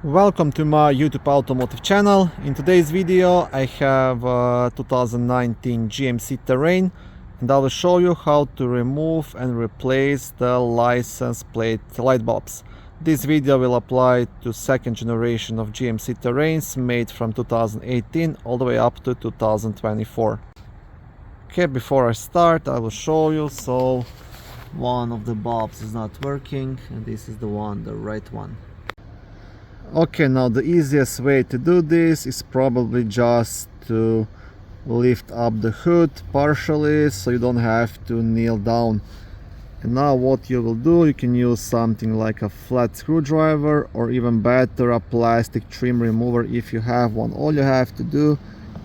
Welcome to my YouTube automotive channel. In today's video I have 2019 GMC Terrain and I will show you how to remove and replace the license plate light bulbs. This video will apply to second generation of GMC Terrains made from 2018 all the way up to 2024. Okay, before I start I will show you. So one of the bulbs is not working and this is the one, the right one. Okay, now the easiest way to do this is probably just to lift up the hood partially so you don't have to kneel down. And now what you will do, you can use something like a flat screwdriver or even better a plastic trim remover if you have one. All you have to do,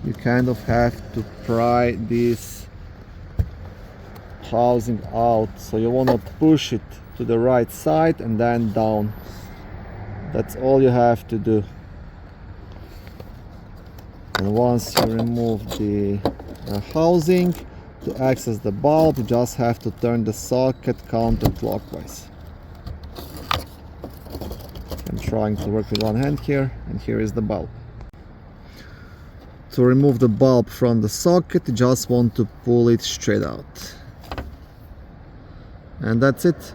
you kind of have to pry this housing out, so you want to push it to the right side and then down. That's all you have to do. And once you remove the housing, to access the bulb you just have to turn the socket counterclockwise. I'm trying to work with one hand here, and here is the bulb. To remove the bulb from the socket you just want to pull it straight out. And that's it.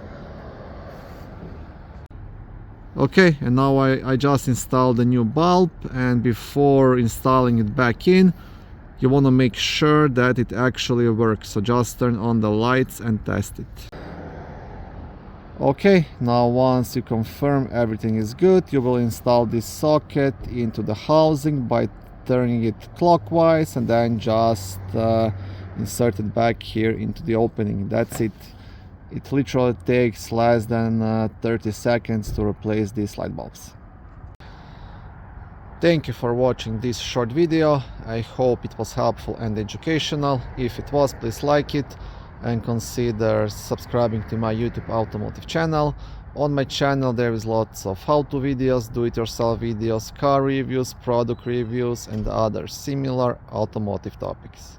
Okay, and now I just installed the new bulb, and before installing it back in you want to make sure that it actually works, so just turn on the lights and test it. Okay, now once you confirm everything is good, you will install this socket into the housing by turning it clockwise and then just insert it back here into the opening. That's it. It literally takes less than 30 seconds to replace these light bulbs. Thank you for watching this short video. I hope it was helpful and educational. If it was, please like it and consider subscribing to my YouTube automotive channel. On my channel there is lots of how-to videos, do-it-yourself videos, car reviews, product reviews and other similar automotive topics.